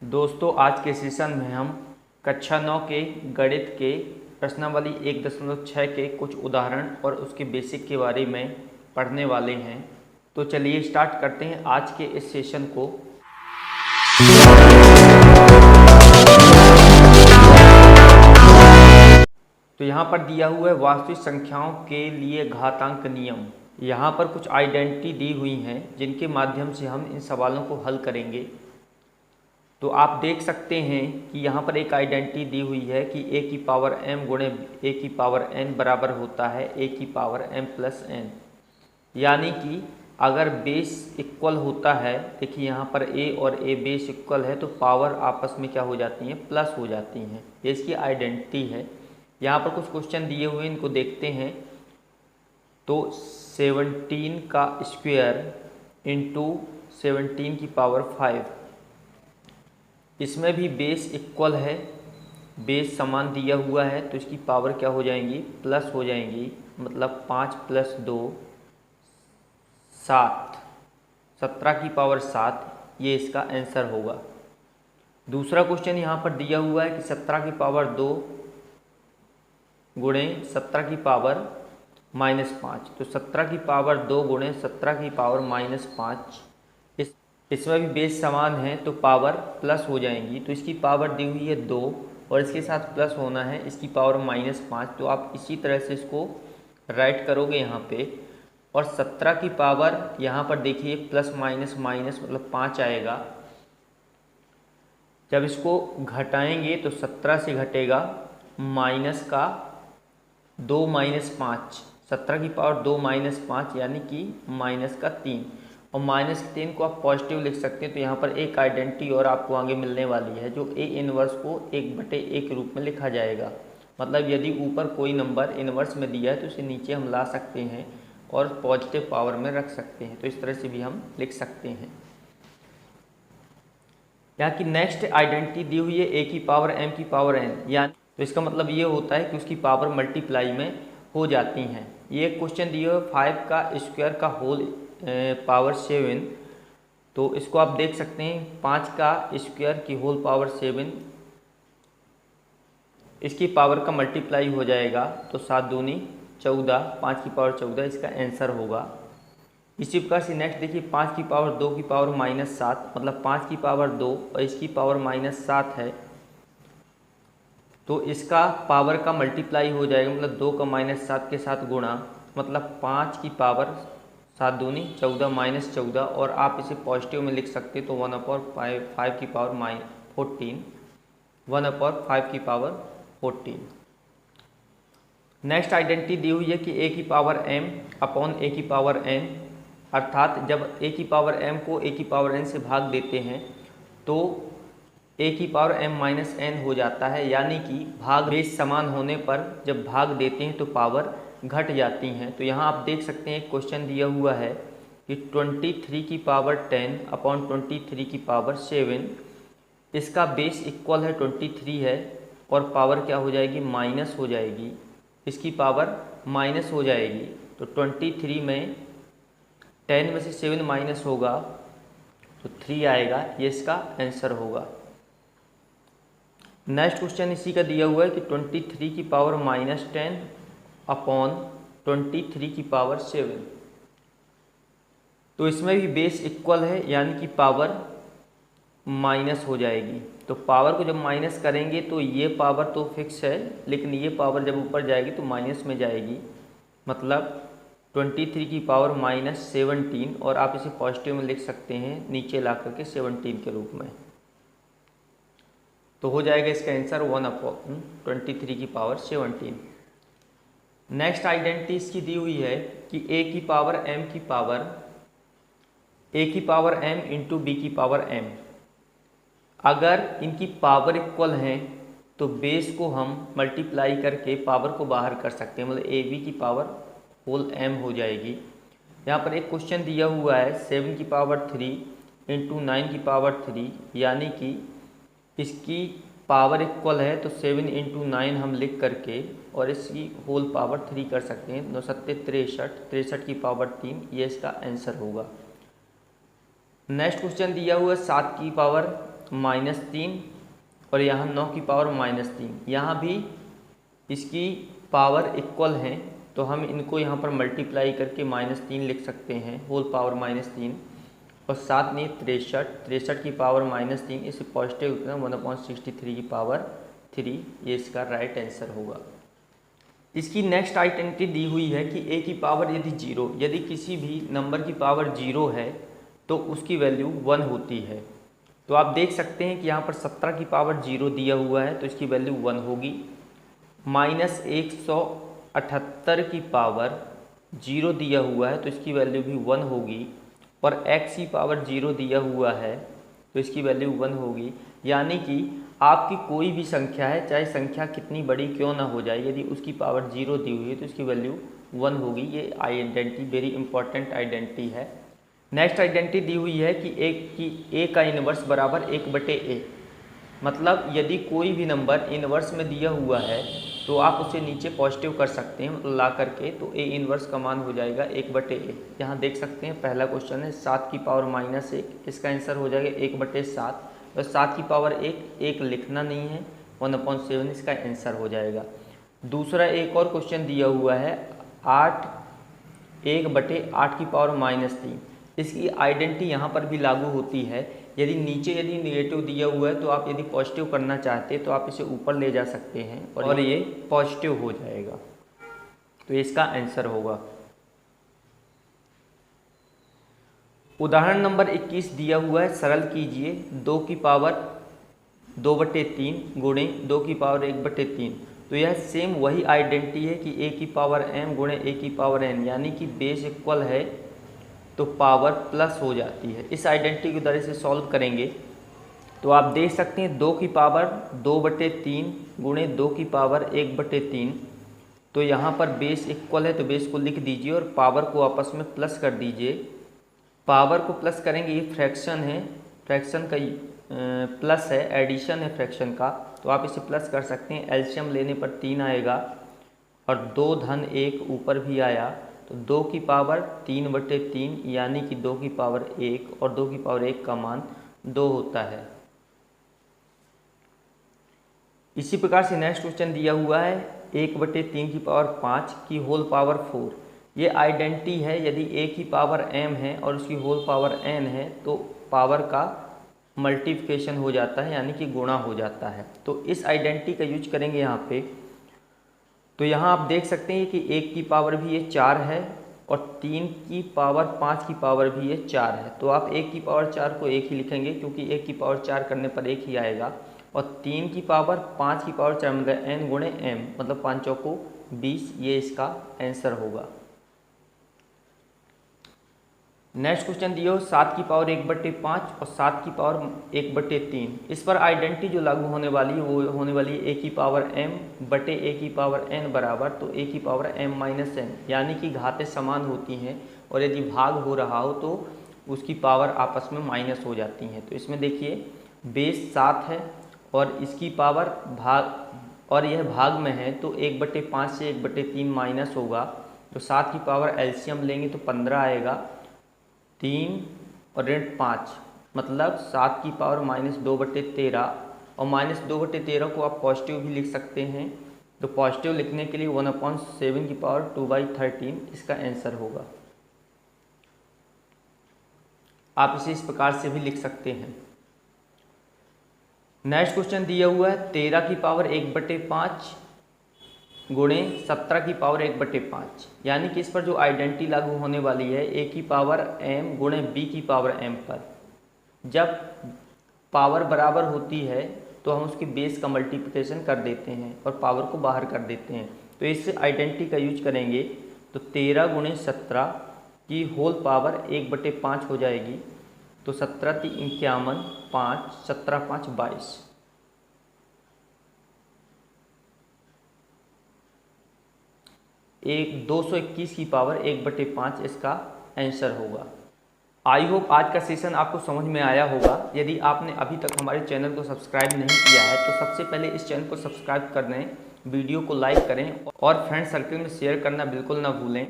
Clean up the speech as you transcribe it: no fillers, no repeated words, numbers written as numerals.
दोस्तों, आज के सेशन में हम कक्षा 9 के गणित के प्रश्नावली 1.6 के कुछ उदाहरण और उसके बेसिक के बारे में पढ़ने वाले हैं। तो चलिए स्टार्ट करते हैं आज के इस सेशन को। तो यहाँ पर दिया हुआ है वास्तविक संख्याओं के लिए घातांक नियम। यहाँ पर कुछ आइडेंटिटी दी हुई हैं जिनके माध्यम से हम इन सवालों को हल करेंगे। तो आप देख सकते हैं कि यहाँ पर एक आइडेंटिटी दी हुई है कि a की पावर m गुणे a की पावर n बराबर होता है a की पावर m प्लस n। यानी कि अगर बेस इक्वल होता है, देखिए यहाँ पर a और a बेस इक्वल है तो पावर आपस में क्या हो जाती हैं, प्लस हो जाती हैं। ये इसकी आइडेंटिटी है। यहाँ पर कुछ क्वेश्चन दिए हुए हैं, इनको देखते हैं। तो 17 का स्क्वायर इंटू 17 की पावर 5, इसमें भी बेस इक्वल है, बेस समान दिया हुआ है तो इसकी पावर क्या हो जाएंगी, प्लस हो जाएंगी। मतलब 5 + 2 7, 17 की पावर 7, ये इसका आंसर होगा। दूसरा क्वेश्चन यहाँ पर दिया हुआ है कि 17 की पावर 2 गुणे 17 की पावर -5। तो 17 की पावर 2 गुणे 17 की पावर -5, इसमें भी बेस समान है तो पावर प्लस हो जाएंगी। तो इसकी पावर दी हुई है 2 और इसके साथ प्लस होना है, इसकी पावर -5। तो आप इसी तरह से इसको राइट करोगे यहाँ पे। और 17 की पावर यहाँ पर देखिए प्लस माइनस माइनस मतलब 5 आएगा। जब इसको घटाएंगे तो 17 से घटेगा माइनस का 2 - 5, 17 की पावर 2 - 5 यानी कि -3। और -3 को आप पॉजिटिव लिख सकते हैं। तो यहाँ पर एक आइडेंटिटी और आपको आगे मिलने वाली है, जो a इनवर्स को 1/a के रूप में लिखा जाएगा। मतलब यदि ऊपर कोई नंबर इनवर्स में दिया है तो उसे नीचे हम ला सकते हैं और पॉजिटिव पावर में रख सकते हैं। तो इस तरह से भी हम लिख सकते हैं। यहाँ की नेक्स्ट आइडेंटिटी दी हुई है a की पावर m की पावर n, यानी तो इसका मतलब ये होता है कि उसकी पावर मल्टीप्लाई में हो जाती हैं। ये क्वेश्चन दिया हुआ 5 का स्क्वायर का होल पावर 7। तो इसको आप देख सकते हैं 5 का स्क्वायर की होल पावर 7, इसकी पावर का मल्टीप्लाई हो जाएगा तो 7 दूनी 14, 5 की पावर 14 इसका आंसर होगा। इसी प्रकार से नेक्स्ट देखिए 5 की पावर 2 की पावर -7, मतलब 5 की पावर 2 और इसकी पावर -7 है तो इसका पावर का मल्टीप्लाई हो जाएगा। मतलब 2 का -7 के साथ गुणा, मतलब 5 की पावर 7 दूनी 14 -14। और आप इसे पॉजिटिव में लिख सकते तो 1/5 की पावर -14, 1/5 की पावर 14। नेक्स्ट आइडेंटिटी दी हुई है कि a की पावर m अपॉन a की पावर n, अर्थात जब a की पावर m को a की पावर n से भाग देते हैं तो a की पावर m - n हो जाता है। यानी कि भाग बेस समान होने पर जब भाग देते हैं तो पावर घट जाती हैं। तो यहाँ आप देख सकते हैं एक क्वेश्चन दिया हुआ है कि 23 की पावर 10 अपॉन 23 की पावर 7, इसका बेस इक्वल है 23 है और पावर क्या हो जाएगी, माइनस हो जाएगी, इसकी पावर माइनस हो जाएगी। तो 23 में 10 में से 7 माइनस होगा तो 3 आएगा, ये इसका आंसर होगा। नेक्स्ट क्वेश्चन इसी का दिया हुआ है कि 23 की पावर -10 अपॉन 23 की पावर 7। तो इसमें भी बेस इक्वल है यानी कि पावर माइनस हो जाएगी। तो पावर को जब माइनस करेंगे तो ये पावर तो फिक्स है, लेकिन ये पावर जब ऊपर जाएगी तो माइनस में जाएगी। मतलब 23 की पावर -17 और आप इसे पॉजिटिव में लिख सकते हैं नीचे ला करके 17 के रूप में। तो हो जाएगा इसका आंसर 1/23 की पावर 17। नेक्स्ट आइडेंटिटी इसकी दी हुई है कि a की पावर m इंटू b की पावर m। अगर इनकी पावर इक्वल है तो बेस को हम मल्टीप्लाई करके पावर को बाहर कर सकते हैं। मतलब ab की पावर होल m हो जाएगी। यहाँ पर एक क्वेश्चन दिया हुआ है 7 की पावर 3 इंटू 9 की पावर 3, यानी कि इसकी पावर इक्वल है तो 7 × 9 हम लिख करके और इसकी होल पावर 3 कर सकते हैं। 9 7 63 की पावर 3, ये इसका आंसर होगा। नेक्स्ट क्वेश्चन दिया हुआ है 7 की पावर -3 और यहाँ 9 की पावर -3। यहाँ भी इसकी पावर इक्वल हैं, तो हम इनको यहाँ पर मल्टीप्लाई करके -3 लिख सकते हैं, होल पावर -3। और साथ में 63 की पावर -3, इसे पॉजिटिव 1/63 की पावर 3, ये इसका राइट आंसर होगा। इसकी नेक्स्ट आइडेंटिटी दी हुई है कि a की पावर यदि किसी भी नंबर की पावर 0 है तो उसकी वैल्यू 1 होती है। तो आप देख सकते हैं कि यहाँ पर 17 की पावर 0 दिया हुआ है तो इसकी वैल्यू 1 होगी। -178 की पावर 0 दिया हुआ है तो इसकी वैल्यू भी 1 होगी। और x की पावर 0 दिया हुआ है तो इसकी वैल्यू 1 होगी। यानी कि आपकी कोई भी संख्या है, चाहे संख्या कितनी बड़ी क्यों ना हो जाए, यदि उसकी पावर 0 दी हुई है तो इसकी वैल्यू 1 होगी। ये आइडेंटिटी वेरी इंपॉर्टेंट आइडेंटिटी है। नेक्स्ट आइडेंटिटी दी हुई है कि a का इन्वर्स बराबर 1/a। मतलब यदि कोई भी नंबर इन्वर्स में दिया हुआ है तो आप उसे नीचे पॉजिटिव कर सकते हैं, मतलब ला करके, तो a इन्वर्स का मान हो जाएगा 1/a। यहाँ देख सकते हैं पहला क्वेश्चन है 7 की पावर -1, इसका आंसर हो जाएगा 1/7। और 7 की पावर 1 लिखना नहीं है, 1/7 इसका आंसर हो जाएगा। दूसरा एक और क्वेश्चन दिया हुआ है 1/8 की पावर -3। इसकी आइडेंटिटी यहाँ पर भी लागू होती है। यदि नेगेटिव दिया हुआ है तो आप यदि पॉजिटिव करना चाहते हैं तो आप इसे ऊपर ले जा सकते हैं और ये पॉजिटिव हो जाएगा, तो इसका आंसर होगा। उदाहरण नंबर 21 दिया हुआ है, सरल कीजिए 2 की पावर 2/3 गुणे 2 की पावर 1/3। तो यह सेम वही आइडेंटिटी है कि a की पावर m गुणे a की पावर n, यानी कि बेस इक्वल है तो पावर प्लस हो जाती है। इस आइडेंटिटी की तरह से सॉल्व करेंगे तो आप देख सकते हैं 2 की पावर 2/3 गुणे 2 की पावर 1/3। तो यहाँ पर बेस इक्वल है तो बेस को लिख दीजिए और पावर को आपस में प्लस कर दीजिए। पावर को प्लस करेंगे, ये फ्रैक्शन है, फ्रैक्शन का प्लस है, एडिशन है फ्रैक्शन का, तो आप इसे प्लस कर सकते हैं। एलसीएम लेने पर 3 आएगा और 2 धन 1 ऊपर भी आया, तो 2 की पावर 3/3 यानी कि 2 की पावर 1 और 2 की पावर 1 का मान 2 होता है। इसी प्रकार से नेक्स्ट क्वेश्चन दिया हुआ है 1/3 की पावर 5 की होल पावर 4। ये आइडेंटिटी है, यदि a की पावर m है और उसकी होल पावर n है तो पावर का मल्टीप्लिकेशन हो जाता है, यानी कि गुणा हो जाता है। तो इस आइडेंटिटी का यूज करेंगे यहाँ पे। तो यहाँ आप देख सकते हैं कि 1 की पावर भी ये 4 है और 3 की पावर 5 की पावर भी ये 4 है। तो आप 1 की पावर 4 को 1 ही लिखेंगे क्योंकि 1 की पावर 4 करने पर 1 ही आएगा। और 3 की पावर 5 की पावर 4 मतलब n गुणे m, मतलब 5 चौको 20, ये इसका आंसर होगा। नेक्स्ट क्वेश्चन दिया हो 7 की पावर 1/5 और 7 की पावर 1/3। इस पर आइडेंटिटी जो लागू होने वाली है वो होने वाली है a की पावर m बटे a की पावर n बराबर, तो a की पावर m माइनस n, यानी कि घातें समान होती हैं और यदि भाग हो रहा हो तो उसकी पावर आपस में माइनस हो जाती हैं। तो इसमें देखिए बेस 7 है और इसकी पावर भाग, और यह भाग में है तो 1/5 से 1/3 माइनस होगा। तो 7 की पावर एलसीएम लेंगे तो 15 आएगा, 3 और ऋण 5 मतलब 7 की पावर -2/13 और -2/13 को आप पॉजिटिव भी लिख सकते हैं। तो पॉजिटिव लिखने के लिए 1/7 की पावर 2/13 इसका आंसर होगा। आप इसे इस प्रकार से भी लिख सकते हैं। नेक्स्ट क्वेश्चन दिया हुआ है 13 की पावर 1/5 गुणे 17 की पावर 1/5, यानी कि इस पर जो आइडेंटिटी लागू होने वाली है a की पावर m गुणे b की पावर m पर। जब पावर बराबर होती है तो हम उसकी बेस का मल्टीप्लिकेशन कर देते हैं और पावर को बाहर कर देते हैं। तो इस आइडेंटिटी का यूज करेंगे तो 13 गुणे 17 की होल पावर 1/5 हो जाएगी। तो 17 × 3 = 51, 5 17 5 22। एक 221 की पावर 1/5 इसका आंसर होगा। आई होप आज का सेशन आपको समझ में आया होगा। यदि आपने अभी तक हमारे चैनल को सब्सक्राइब नहीं किया है तो सबसे पहले इस चैनल को सब्सक्राइब कर दें, वीडियो को लाइक करें और फ्रेंड सर्कल में शेयर करना बिल्कुल ना भूलें।